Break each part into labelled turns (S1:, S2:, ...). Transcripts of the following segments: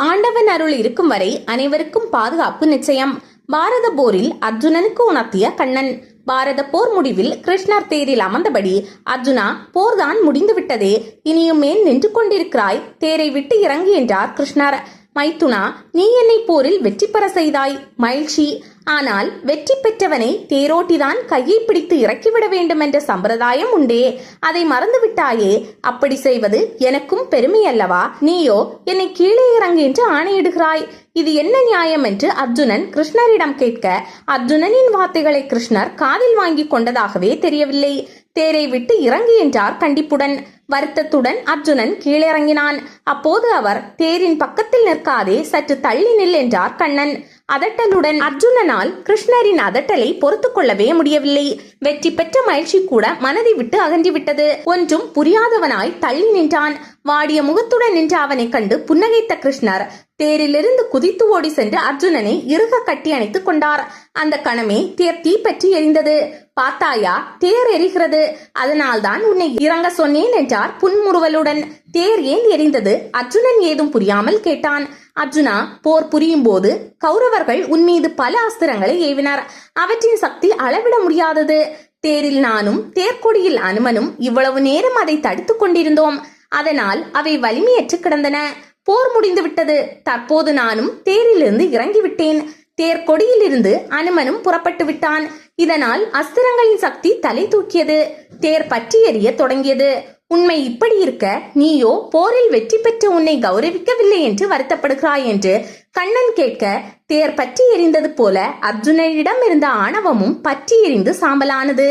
S1: ஆண்டவன் அருள் இருக்கும் வரை அனைவருக்கும் பாதுகாப்பு நிச்சயம். பாரத போரில் அர்ஜுனனுக்கு உணர்த்திய கண்ணன். பாரத போர் முடிவில் கிருஷ்ணர் தேரில் அமர்ந்தபடி, அர்ஜுனா, போர்தான் முடிந்து விட்டதே, இனியும் ஏன் நின்று கொண்டிருக்கிறாய், தேரை விட்டு இறங்கு என்றார் கிருஷ்ணர். மைத்துனா, நீ என்னை போரில் வெற்றி பெற செய்தாய், மகிழ்ச்சி. ஆனால் வெற்றி பெற்றவனை தேரோட்டிதான் கையை பிடித்து இறக்கிவிட வேண்டும் என்ற சம்பிரதாயம் உண்டே, அதை மறந்து விட்டாயே. அப்படி செய்வது எனக்கும் பெருமை அல்லவா? நீயோ என்னை கீழே இறங்கு என்று ஆணையிடுகிறாய். இது என்ன நியாயம் என்று அர்ஜுனன் கிருஷ்ணரிடம் கேட்க, அர்ஜுனனின் வார்த்தைகளை கிருஷ்ணர் காதில் வாங்கி கொண்டதாகவே தெரியவில்லை. தேரை விட்டு இறங்கு என்றார் கண்டிப்புடன். வருத்தத்துடன் அர்ஜுனன் கீழிறங்கினான். அப்போது அவர், தேரின் பக்கத்தில் நிற்காதே, சற்று தள்ளி நில் என்றார் கண்ணன். அதட்டலுடன் அர்ஜுனனால் கிருஷ்ணரின் அதட்டலை பொறுத்து கொள்ளவே முடியவில்லை. வெற்றி பெற்ற மகிழ்ச்சி கூட மனதை விட்டு அகன்றுவிட்டது. ஒன்றும் புரியாதவனாய் தள்ளி நின்றான். வாடிய முகத்துடன் நின்ற அவனை கண்டு புன்னகைத்த கிருஷ்ணர் தேரிலிருந்து குதித்து ஓடி சென்று அர்ஜுனனை இறுக கட்டி அணைத்துக் கொண்டார். அந்த கணமே தேர் தீப்பற்றி எரிந்தது. பார்த்தாயா, தேர் எரிகிறது, அதனால்தான் உன்னை இறங்க சொன்னேன் என்றார் புன்முறுவலுடன். தேர் ஏன் எரிந்தது? அர்ஜுனன் ஏதும் புரியாமல் கேட்டான். அர்ஜுனா, போர் புரியும் போது கௌரவர்கள் உன்மீது பல அஸ்திரங்களை ஏவினர். அவற்றின் சக்தி அளவிட முடியாதது. தேரில் நானும் தேர்கொடியில் அனுமனும் இவ்வளவு நேரம் அதை தடுத்துக் கொண்டிருந்தோம். அதனால் அவை வலிமையற்று கிடந்தன. போர் முடிந்து விட்டது. தற்போது நானும் தேரிலிருந்து இறங்கிவிட்டேன். தேர்கொடியிலிருந்து அனுமனும் புறப்பட்டு விட்டான். இதனால் அஸ்திரங்களின் சக்தி தலை தூக்கியது. தேர் பற்றி எரிய தொடங்கியது. உண்மை இப்படி இருக்க, நீயோ போரில் வெற்றி பெற்ற உன்னை கௌரவிக்கவில்லை என்று வருத்தப்படுகிறாய் என்று கண்ணன் கேட்க, தேர் பற்றி எரிந்தது போல அர்ஜுனனிடம் இருந்த ஆணவமும் பற்றி எரிந்து சாம்பலானது.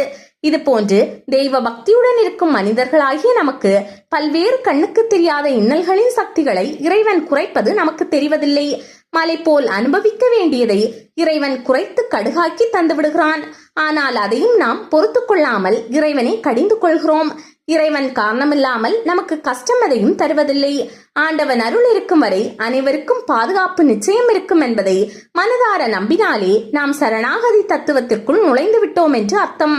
S1: இது போன்று தெய்வ பக்தியுடன் இருக்கும் மனிதர்களாகிய நமக்கு பல்வேறு கண்ணுக்கு தெரியாத இன்னல்களின் சக்திகளை இறைவன் குறைப்பது நமக்கு தெரிவதில்லை. மலை போல் அனுபவிக்க வேண்டியதை இறைவன் குறைத்து கடுகாக்கி தந்து விடுகிறான். ஆனால் அதையும் நாம் பொறுத்து கொள்ளாமல் இறைவனை கடிந்து கொள்கிறோம். இறைவன் காரணமில்லாமல் நமக்கு கஷ்டம் எதையும் தருவதில்லை. ஆண்டவன் அருள் இருக்கும் வரை அனைவருக்கும் பாதுகாப்பு நிச்சயம் இருக்கும் என்பதை மனதார நம்பினாலே நாம் சரணாகதி தத்துவத்திற்குள் நுழைந்து விட்டோம் என்று அர்த்தம்.